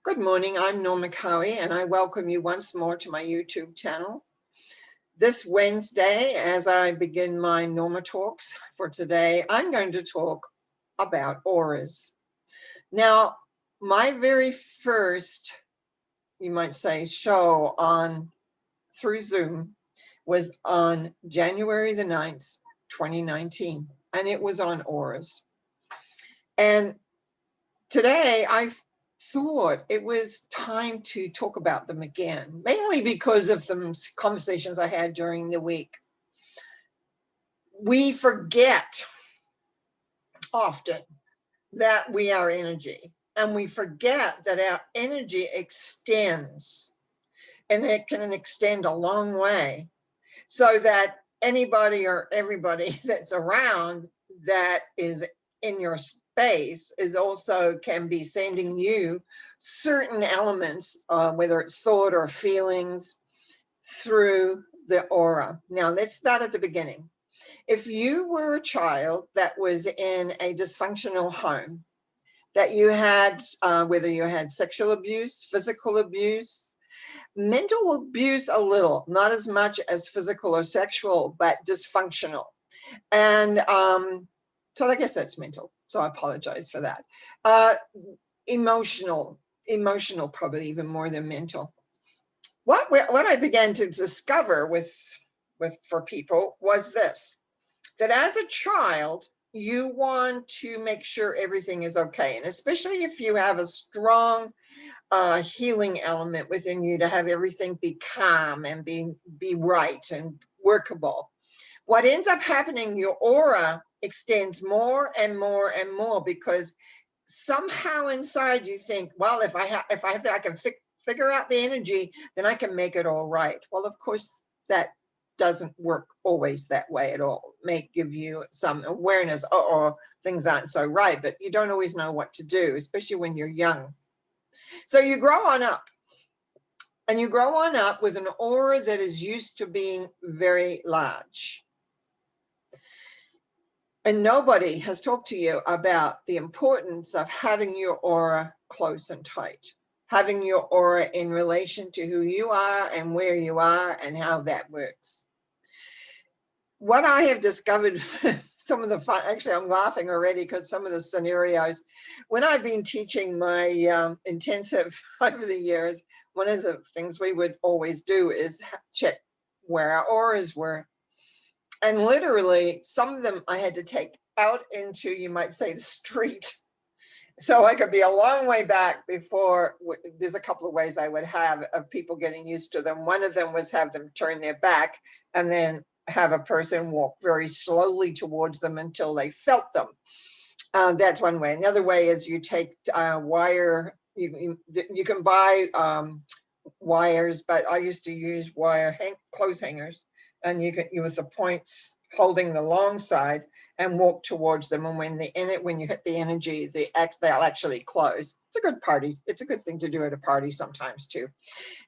Good morning, I'm Norma Cowie, and I welcome you once more to my YouTube channel. This Wednesday, as I begin my Norma Talks for today, I'm going to talk about auras. Now, my very first, you might say, show through Zoom was on January the 9th, 2019, and it was on auras. And today I thought it was time to talk about them again, mainly because of the conversations I had during the week. We forget often that we are energy, and we forget that our energy extends, and it can extend a long way, so that anybody or everybody that's around that is in your space is also can be sending you certain elements, whether it's thought or feelings, through the aura. Now let's start at the beginning. If you were a child that was in a dysfunctional home, that you had, whether you had sexual abuse, physical abuse, mental abuse, a little, not as much as physical or sexual, but dysfunctional. And so I guess that's mental. So I apologize for that. Emotional, probably even more than mental. What I began to discover for people was this, that as a child, you want to make sure everything is okay. And especially if you have a strong healing element within you, to have everything be calm and be right and workable. What ends up happening, your aura extends more and more and more, because somehow inside you think, well, if I can figure out the energy, then I can make it all right. Well, of course, that doesn't work always that way at all. It may give you some awareness, or things aren't so right, but you don't always know what to do, especially when you're young. So you grow on up, and you grow on up with an aura that is used to being very large. And nobody has talked to you about the importance of having your aura close and tight, having your aura in relation to who you are and where you are and how that works. What I have discovered, some of the fun, actually I'm laughing already because some of the scenarios, when I've been teaching my intensive over the years, one of the things we would always do is check where our auras were. And literally, some of them I had to take out into, you might say, the street. So I could be a long way back before. There's a couple of ways I would have of people getting used to them. One of them was have them turn their back and then have a person walk very slowly towards them until they felt them. That's one way. Another way is you take wire. You can buy wires, but I used to use wire clothes hangers. And you with the points holding the long side and walk towards them. And when you hit the energy, they'll actually close. It's a good party. It's a good thing to do at a party sometimes too.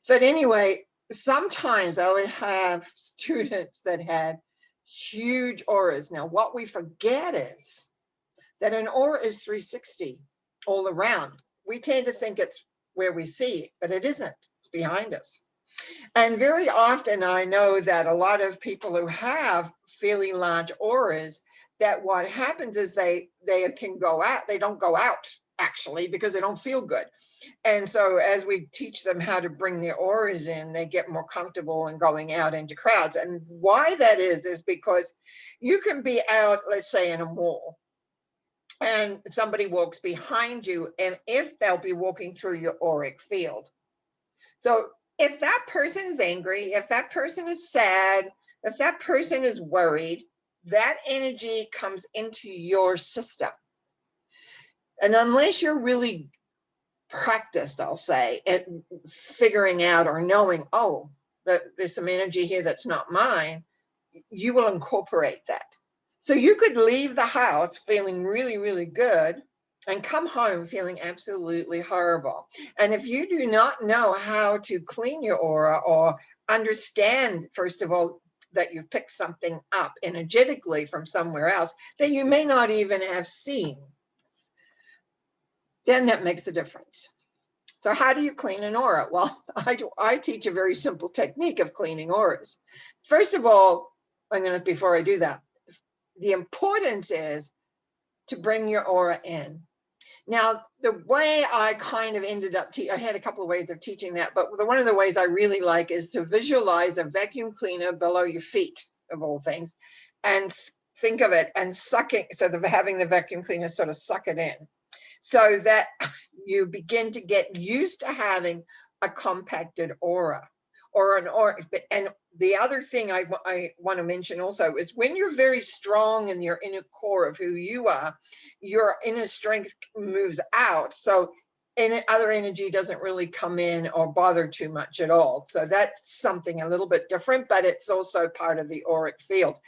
But anyway, sometimes I would have students that had huge auras. Now, what we forget is that an aura is 360 all around. We tend to think it's where we see it, but it isn't. It's behind us. And very often I know that a lot of people who have fairly large auras, that what happens is they can go out, they don't go out actually because they don't feel good. And so as we teach them how to bring their auras in, they get more comfortable in going out into crowds. And why that is because you can be out, let's say in a mall, and somebody walks behind you, and if they'll be walking through your auric field. So if that person's angry, if that person is sad, if that person is worried, that energy comes into your system. And unless you're really practiced, I'll say, at figuring out or knowing, oh, there's some energy here that's not mine, you will incorporate that. So you could leave the house feeling really, really good and come home feeling absolutely horrible. And if you do not know how to clean your aura, or understand, first of all, that you've picked something up energetically from somewhere else that you may not even have seen, then that makes a difference. So how do you clean an aura? Well, I teach a very simple technique of cleaning auras. First of all, before I do that, the importance is to bring your aura in. Now, the way I kind of ended up, I had a couple of ways of teaching that, but one of the ways I really like is to visualize a vacuum cleaner below your feet, of all things, and think of it and sucking, so having the vacuum cleaner sort of suck it in, so that you begin to get used to having a compacted aura or an aura. And the other thing I want to mention also is when you're very strong in your inner core of who you are, your inner strength moves out. So other energy doesn't really come in or bother too much at all. So that's something a little bit different, but it's also part of the auric field.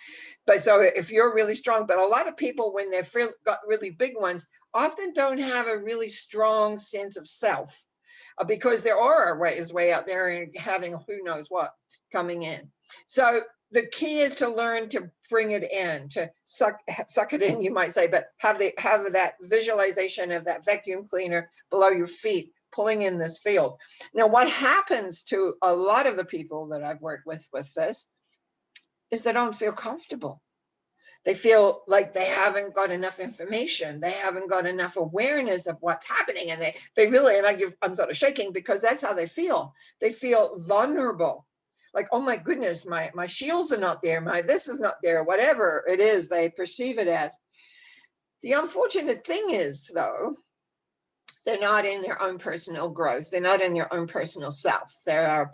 But so if you're really strong, but a lot of people, when they've got really big ones, often don't have a really strong sense of self because their aura is way out there and having who knows what coming in. So the key is to learn to bring it in, to suck it in, you might say, but have that visualization of that vacuum cleaner below your feet, pulling in this field. Now, what happens to a lot of the people that I've worked with this is they don't feel comfortable. They feel like they haven't got enough information. They haven't got enough awareness of what's happening. And they really, and I'm sort of shaking because that's how they feel. They feel vulnerable. Like, oh my goodness, my shields are not there. This is not there, whatever it is they perceive it as. The unfortunate thing is, though, they're not in their own personal growth. They're not in their own personal self. They're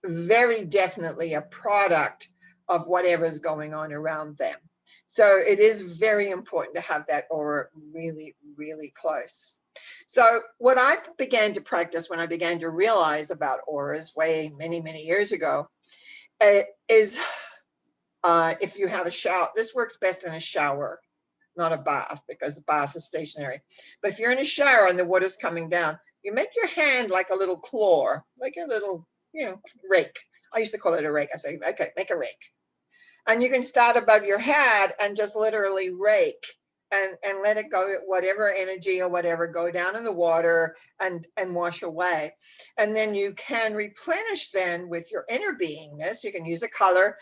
very definitely a product of whatever's going on around them. So it is very important to have that aura really, really close. So what I began to practice when I began to realize about auras many, many years ago is if you have a shower, this works best in a shower, not a bath, because the bath is stationary. But if you're in a shower and the water's coming down, you make your hand like a little claw, like a little, rake. I used to call it a rake. I say, okay, make a rake. And you can start above your head and just literally rake and let it go, whatever energy or whatever, go down in the water and wash away. And then you can replenish then with your inner beingness. You can use a color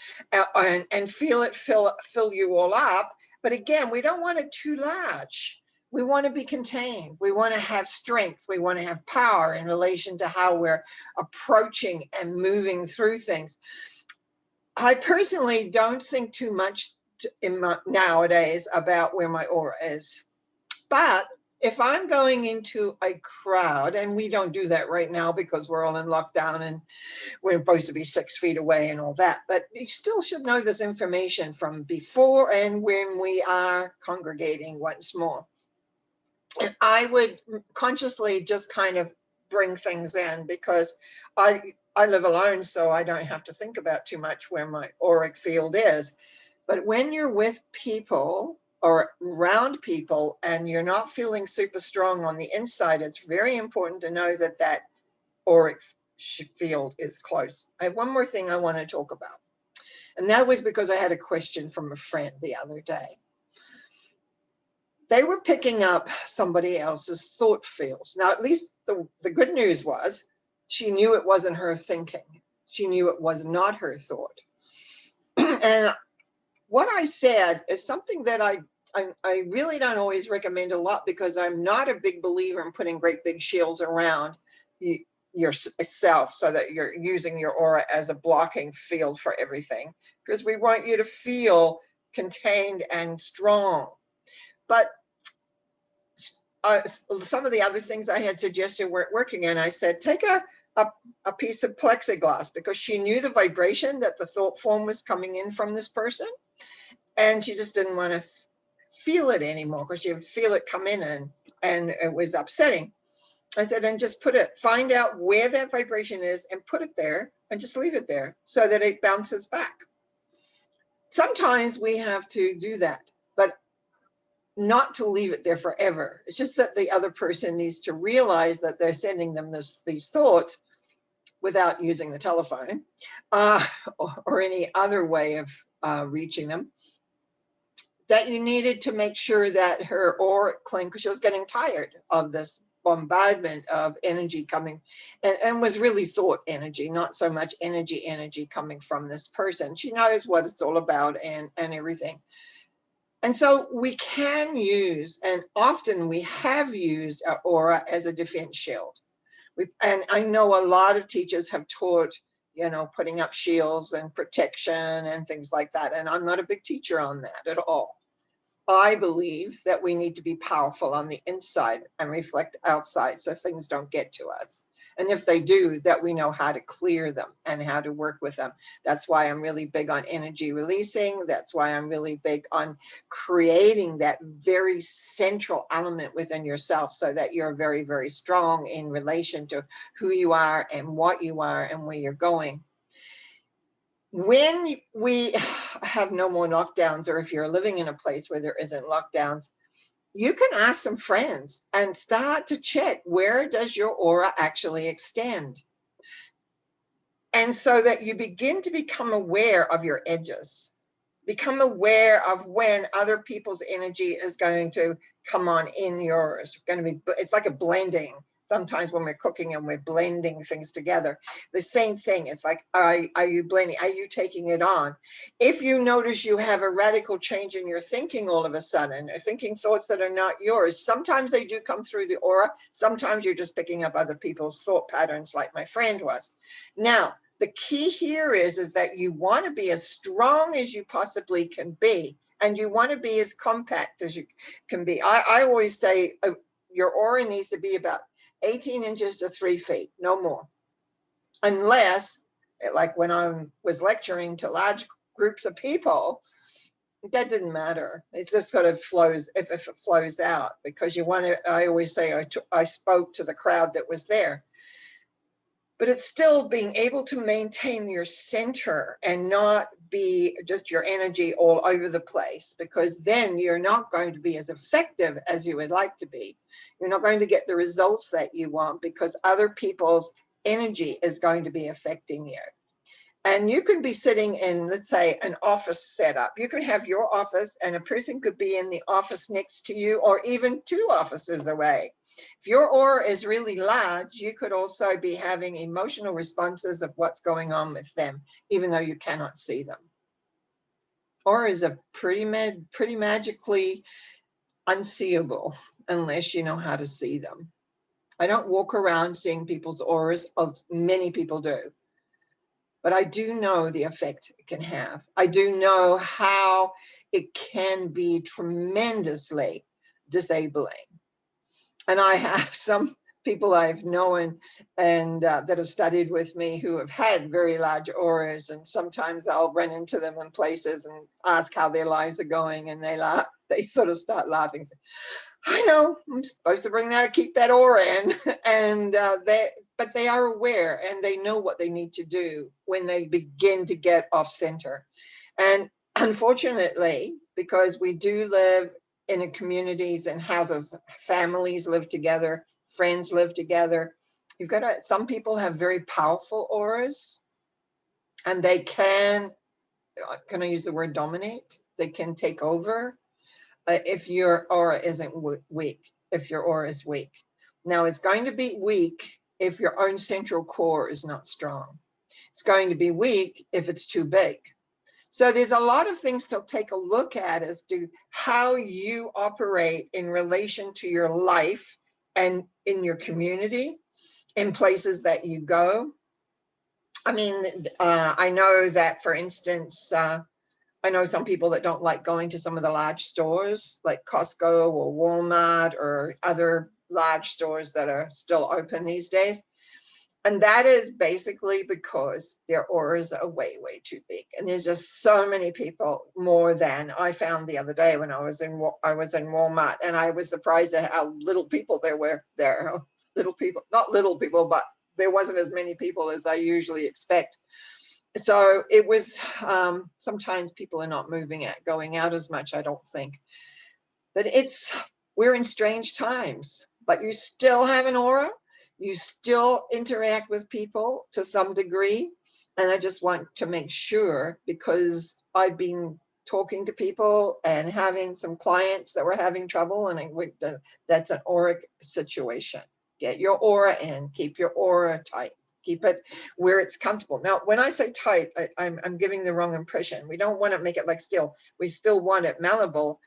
and feel it fill you all up. But again, we don't want it too large. We want to be contained. We want to have strength. We want to have power in relation to how we're approaching and moving through things. I personally don't think too much nowadays about where my aura is. But if I'm going into a crowd, and we don't do that right now because we're all in lockdown and we're supposed to be 6 feet away and all that, but you still should know this information from before and when we are congregating once more. And I would consciously just kind of bring things in because I live alone, so I don't have to think about too much where my auric field is. But when you're with people or around people and you're not feeling super strong on the inside, it's very important to know that that auric field is close. I have one more thing I want to talk about. And that was because I had a question from a friend the other day. They were picking up somebody else's thought fields. Now, at least the good news was she knew it wasn't her thinking. She knew it was not her thought. And what I said is something that I really don't always recommend a lot because I'm not a big believer in putting great big shields around yourself so that you're using your aura as a blocking field for everything, because we want you to feel contained and strong. But some of the other things I had suggested weren't working, and I said, take a piece of plexiglass, because she knew the vibration that the thought form was coming in from this person, and she just didn't want to feel it anymore because she would feel it come in and it was upsetting. I said, and just find out where that vibration is and put it there and just leave it there so that it bounces back. Sometimes we have to do that, but not to leave it there forever. It's just that the other person needs to realize that they're sending them these thoughts without using the telephone or any other way of reaching them, that you needed to make sure that her aura clean, because she was getting tired of this bombardment of energy coming, and was really thought energy, not so much energy coming from this person. She knows what it's all about and everything. And so we can use, and often we have used our aura as a defense shield. And I know a lot of teachers have taught, putting up shields and protection and things like that. And I'm not a big teacher on that at all. I believe that we need to be powerful on the inside and reflect outside so things don't get to us. And if they do, that we know how to clear them and how to work with them. That's why I'm really big on energy releasing. That's why I'm really big on creating that very central element within yourself so that you're very, very strong in relation to who you are and what you are and where you're going. When we have no more lockdowns, or if you're living in a place where there isn't lockdowns, you can ask some friends and start to check, where does your aura actually extend? And so that you begin to become aware of your edges, become aware of when other people's energy is going to come on in yours. It's like a blending. Sometimes when we're cooking and we're blending things together, the same thing. It's like, are you blending? Are you taking it on? If you notice you have a radical change in your thinking all of a sudden, or thinking thoughts that are not yours, sometimes they do come through the aura. Sometimes you're just picking up other people's thought patterns like my friend was. Now, the key here is that you want to be as strong as you possibly can be, and you want to be as compact as you can be. I always say your aura needs to be about 18 inches to 3 feet, no more. Unless, like when I was lecturing to large groups of people, that didn't matter. It just sort of flows, if it flows out, because you want to, I always say I spoke to the crowd that was there. But it's still being able to maintain your center and not be just your energy all over the place, because then you're not going to be as effective as you would like to be. You're not going to get the results that you want because other people's energy is going to be affecting you. And you could be sitting in, let's say, an office setup. You could have your office and a person could be in the office next to you, or even 2 offices away. If your aura is really large, you could also be having emotional responses of what's going on with them, even though you cannot see them. Auras are pretty magically unseeable unless you know how to see them. I don't walk around seeing people's auras, many people do. But I do know the effect it can have. I do know how it can be tremendously disabling. And I have some people I've known and that have studied with me who have had very large auras, and sometimes I'll run into them in places and ask how their lives are going, and they laugh. They sort of start laughing. I know I'm supposed to bring that, keep that aura in, and but they are aware and they know what they need to do when they begin to get off center. And unfortunately, because we do live in communities and houses, families live together, friends live together. You've got to, some people have very powerful auras, and they can I use the word dominate? They can take over if your aura isn't weak, if your aura is weak. Now, it's going to be weak if your own central core is not strong. It's going to be weak if it's too big. So there's a lot of things to take a look at as to how you operate in relation to your life and in your community, in places that you go. I mean, I know that, for instance, I know some people that don't like going to some of the large stores like Costco or Walmart or other large stores that are still open these days. And that is basically because their auras are way, way too big. And there's just so many people, more than I found the other day when I was in Walmart, and I was surprised at how little people there were there. Little people, not little people, but there wasn't as many people as I usually expect. So it was, sometimes people are not going out as much, I don't think. But we're in strange times, but you still have an aura. You still interact with people to some degree. And I just want to make sure, because I've been talking to people and having some clients that were having trouble, and that's an auric situation. Get your aura in, keep your aura tight, keep it where it's comfortable. Now, when I say tight, I'm giving the wrong impression. We don't want to make it like steel. We still want it malleable,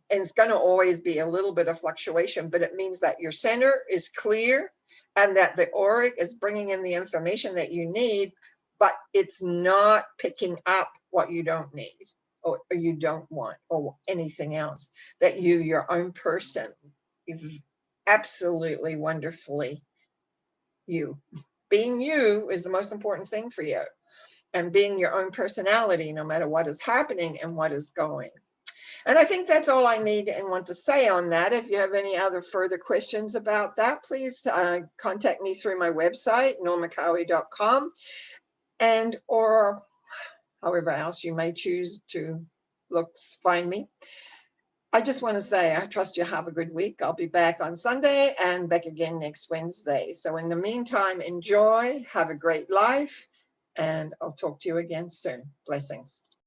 and it's going to always be a little bit of fluctuation, but it means that your center is clear and that the auric is bringing in the information that you need, but it's not picking up what you don't need or you don't want or anything else, that you, your own person, absolutely wonderfully you. Being you is the most important thing for you, and being your own personality, no matter what is happening and what is going. And I think that's all I need and want to say on that. If you have any other further questions about that, please contact me through my website, normacowie.com, and or however else you may choose to find me. I just want to say, I trust you have a good week. I'll be back on Sunday and back again next Wednesday. So in the meantime, enjoy, have a great life, and I'll talk to you again soon. Blessings.